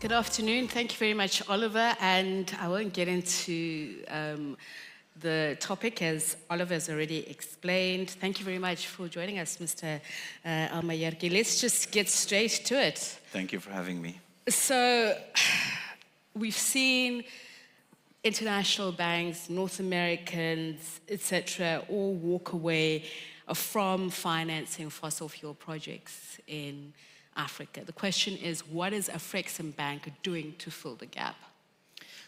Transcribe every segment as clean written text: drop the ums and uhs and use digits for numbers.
Good afternoon. Thank you very much, Oliver. And I won't get into the topic as Oliver has already explained. Thank you very much for joining us, Mr. El-Maayergi. Let's just get straight to it. Thank you for having me. So we've seen international banks, North Americans, etc., all walk away from financing fossil fuel projects in Africa. The question is, what is Afreximbank doing to fill the gap?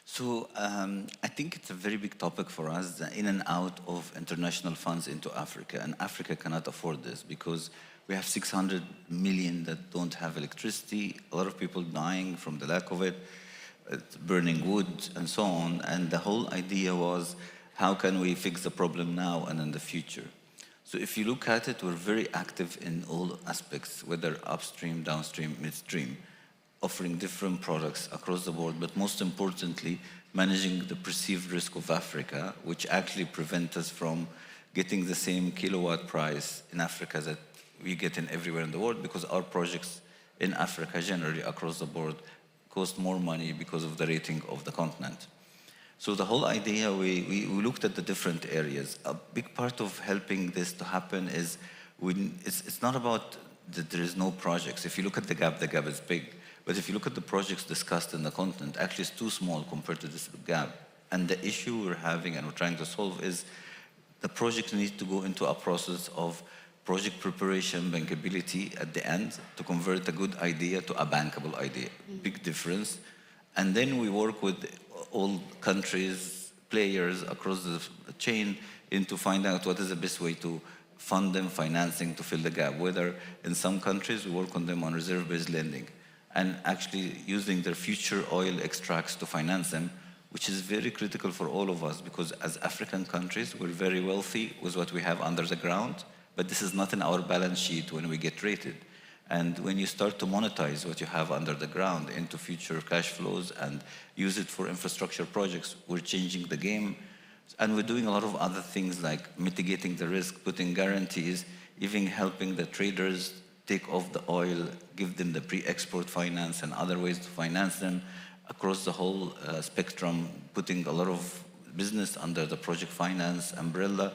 So I think it's a very big topic for us, the in and out of international funds into Africa. And Africa cannot afford this because we have 600 million that don't have electricity, a lot of people dying from the lack of it, burning wood and so on. And the whole idea was, how can we fix the problem now and in the future? So if you look at it, we're very active in all aspects, whether upstream, downstream, midstream, offering different products across the board, but most importantly, managing the perceived risk of Africa, which actually prevent us from getting the same kilowatt price in Africa that we get in everywhere in the world, because our projects in Africa generally across the board cost more money because of the rating of the continent. So the whole idea, we looked at the different areas. A big part of helping this to happen is, it's not about that there is no projects. If you look at the gap is big. But if you look at the projects discussed in the continent, actually it's too small compared to this gap. And the issue we're having and we're trying to solve is the project needs to go into a process of project preparation, bankability at the end to convert a good idea to a bankable idea. Big difference. And then we work with all countries, players across the chain to find out what is the best way to fund them, financing to fill the gap. Whether in some countries we work on them on reserve-based lending and actually using their future oil extracts to finance them, which is very critical for all of us because as African countries, we're very wealthy with what we have under the ground, but this is not in our balance sheet when we get rated. And when you start to monetize what you have under the ground into future cash flows and use it for infrastructure projects, we're changing the game. And we're doing a lot of other things like mitigating the risk, putting guarantees, even helping the traders take off the oil, give them the pre-export finance and other ways to finance them across the whole spectrum, putting a lot of business under the project finance umbrella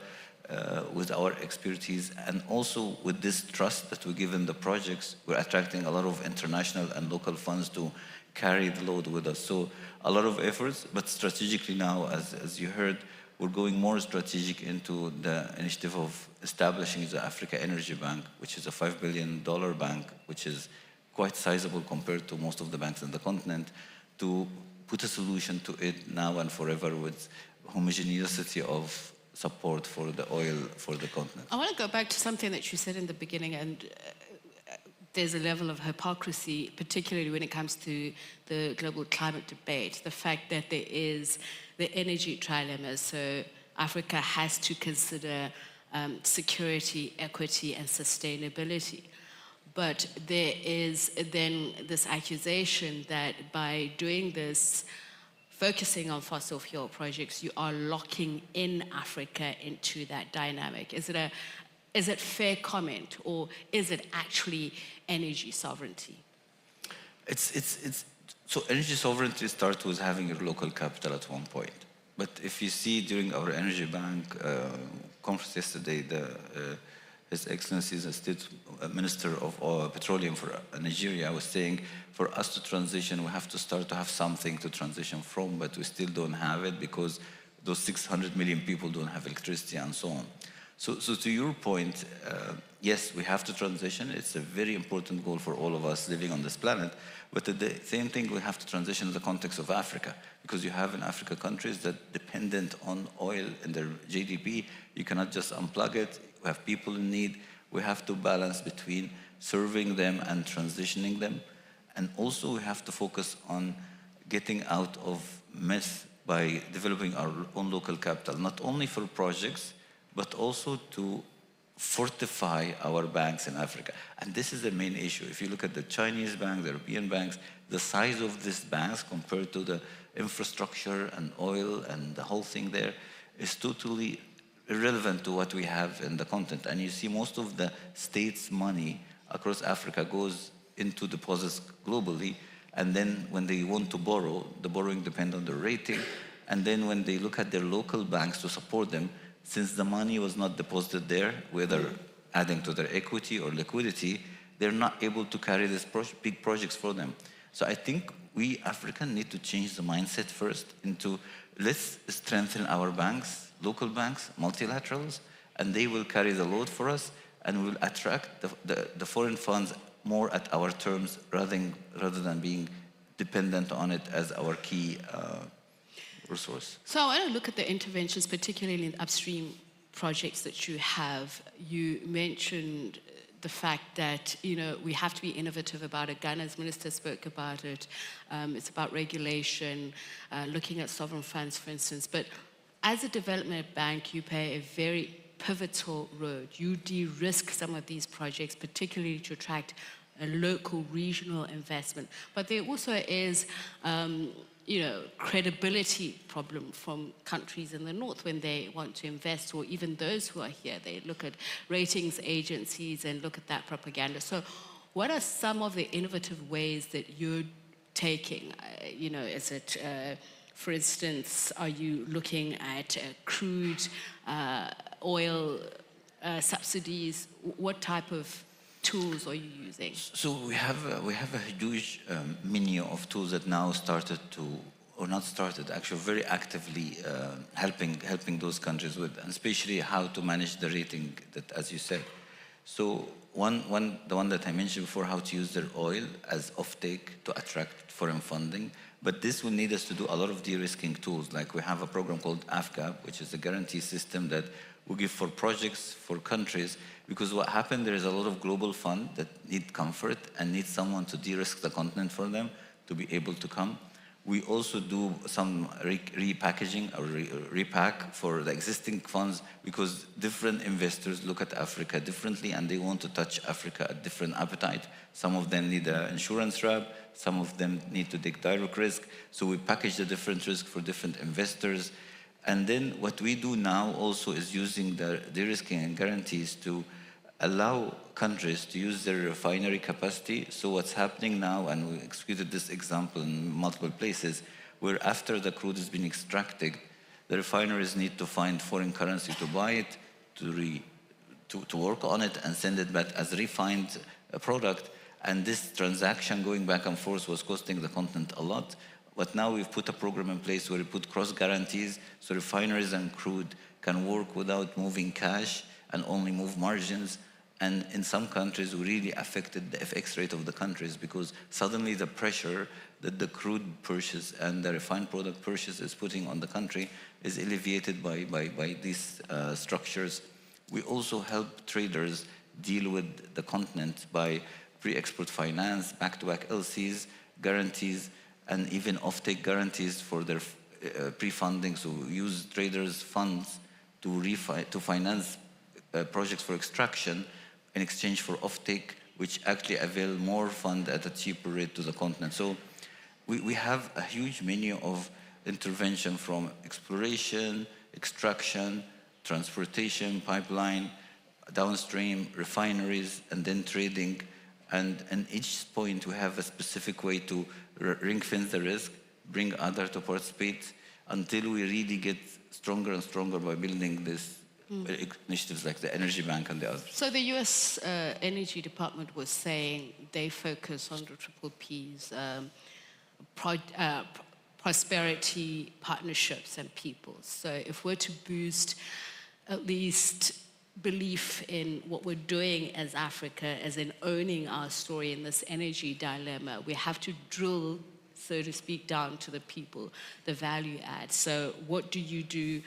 with our expertise. And also with this trust that we give in the projects, we're attracting a lot of international and local funds to carry the load with us. So a lot of efforts, but strategically now, as you heard, we're going more strategic into the initiative of establishing the Africa Energy Bank, which is a $5 billion bank, which is quite sizable compared to most of the banks in the continent, to put a solution to it now and forever with homogeneity of support for the oil for the continent. I want to go back to something that you said in the beginning, and there's a level of hypocrisy, particularly when it comes to the global climate debate, the fact that there is the energy trilemma. So Africa has to consider security, equity, and sustainability. But there is then this accusation that by doing this, focusing on fossil fuel projects, you are locking in Africa into that dynamic. Is it fair comment, or is it actually energy sovereignty? So energy sovereignty starts with having your local capital at one point. But if you see during our Energy Bank conference yesterday, His Excellency, the State Minister of Petroleum for Nigeria, was saying, for us to transition, we have to start to have something to transition from, but we still don't have it because those 600 million people don't have electricity and so on. So to your point, yes, we have to transition. It's a very important goal for all of us living on this planet. But at the same thing, we have to transition in the context of Africa, because you have in Africa countries that dependent on oil in their GDP. You cannot just unplug it. We have people in need. We have to balance between serving them and transitioning them. And also we have to focus on getting out of mess by developing our own local capital, not only for projects, but also to fortify our banks in Africa. And this is the main issue. If you look at the Chinese banks, the European banks, the size of these banks compared to the infrastructure and oil and the whole thing there is totally irrelevant to what we have in the continent. And you see most of the states' money across Africa goes into deposits globally, And then when they want to borrow, the borrowing depends on the rating. And then when they look at their local banks to support them, since the money was not deposited there, whether adding to their equity or liquidity, they're not able to carry these big projects for them. So I think we Africans need to change the mindset first into let's strengthen our banks, local banks, multilaterals, and they will carry the load for us and will attract the foreign funds more at our terms rather than being dependent on it as our key resource. So I want to look at the interventions, particularly in upstream projects that you have. You mentioned the fact that, you know, we have to be innovative about it. Ghana's minister spoke about it. It's about regulation, looking at sovereign funds, for instance. But as a development bank, you play a very pivotal role. You de-risk some of these projects, particularly to attract a local, regional investment. But there also is, credibility problem from countries in the north when they want to invest, or even those who are here. They look at ratings agencies and look at that propaganda. So what are some of the innovative ways that you're taking? Is it, for instance, are you looking at crude oil subsidies? What type of tools are you using? So we have a huge menu of tools that now actually very actively helping those countries with, and especially how to manage the rating that, as you said. So the one that I mentioned before, how to use their oil as offtake to attract foreign funding. But this will need us to do a lot of de-risking tools. Like we have a program called AFCAP, which is a guarantee system that we give for projects, for countries, because what happened, there is a lot of global fund that need comfort and need someone to de-risk the continent for them to be able to come. We also do some repackaging or repack for the existing funds, because different investors look at Africa differently and they want to touch Africa at different appetite. Some of them need an insurance wrap, some of them need to take direct risk. So we package the different risks for different investors. And then what we do now also is using the de-risking and guarantees to allow countries to use their refinery capacity. So what's happening now, and we executed this example in multiple places, where after the crude has been extracted, the refineries need to find foreign currency to buy it, to work on it and send it back as refined product. And this transaction going back and forth was costing the continent a lot. But now we've put a program in place where we put cross guarantees, so refineries and crude can work without moving cash and only move margins. And in some countries, we really affected the FX rate of the countries, because suddenly the pressure that the crude purchase and the refined product purchase is putting on the country is alleviated by these structures. We also help traders deal with the continent by pre-export finance, back-to-back LCs, guarantees, and even off-take guarantees for their pre-funding. So we use traders' funds to finance projects for extraction in exchange for offtake, which actually avail more fund at a cheaper rate to the continent. So we have a huge menu of intervention, from exploration, extraction, transportation, pipeline, downstream, refineries, and then trading. And each point we have a specific way to ring fence the risk, bring others to participate, until we really get stronger and stronger by building this initiatives like the Energy Bank and the others. So the US Energy Department was saying they focus on the triple Ps, prosperity, partnerships, and people. So if we're to boost at least belief in what we're doing as Africa, as in owning our story in this energy dilemma, we have to drill, so to speak, down to the people, the value add. So what do you do?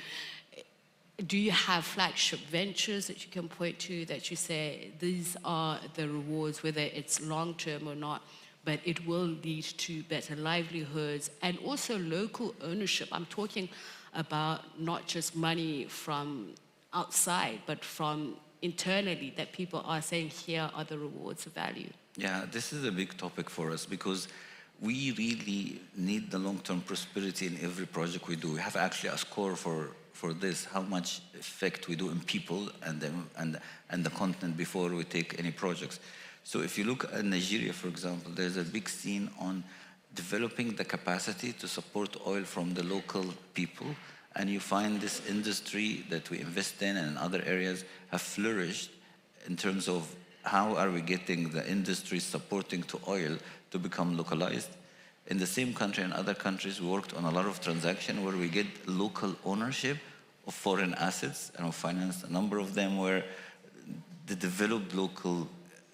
Do you have flagship ventures that you can point to that you say these are the rewards, whether it's long-term or not, but it will lead to better livelihoods and also local ownership? I'm talking about not just money from outside, but from internally, that people are saying here are the rewards of value. Yeah, this is a big topic for us, because we really need the long-term prosperity in every project we do. We have actually a score for this, how much effect we do in people and the continent before we take any projects. So if you look at Nigeria, for example, there's a big scene on developing the capacity to support oil from the local people. And you find this industry that we invest in and other areas have flourished in terms of how are we getting the industry supporting to oil to become localized. In the same country and other countries, we worked on a lot of transactions where we get local ownership of foreign assets, and we financed a number of them where the developed local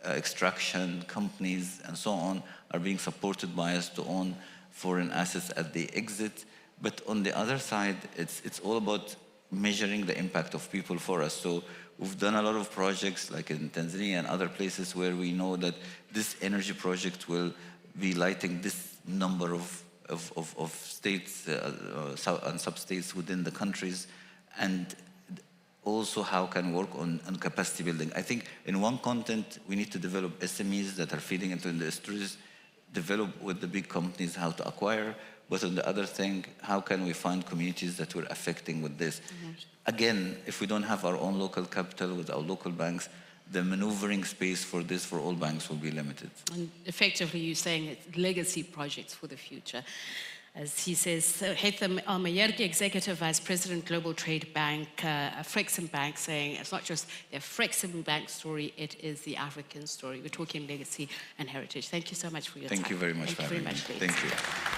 extraction companies and so on are being supported by us to own foreign assets at the exit. But on the other side, it's all about measuring the impact of people for us. So we've done a lot of projects like in Tanzania and other places where we know that this energy project will be lighting this number of states and sub-states within the countries, and also how can work on capacity building. I think in one content, we need to develop SMEs that are feeding into industries, develop with the big companies how to acquire, but on the other thing, how can we find communities that we're affecting with this? Mm-hmm. Again, if we don't have our own local capital with our local banks, the maneuvering space for this for all banks will be limited. And effectively, you're saying it's legacy projects for the future. As he says, Haytham El-Maayergi, Executive Vice President, Global Trade Bank, Afreximbank, saying it's not just the Afreximbank story, it is the African story. We're talking legacy and heritage. Thank you so much for your time. Thank you very much for having me. Thank you very much. Thank you.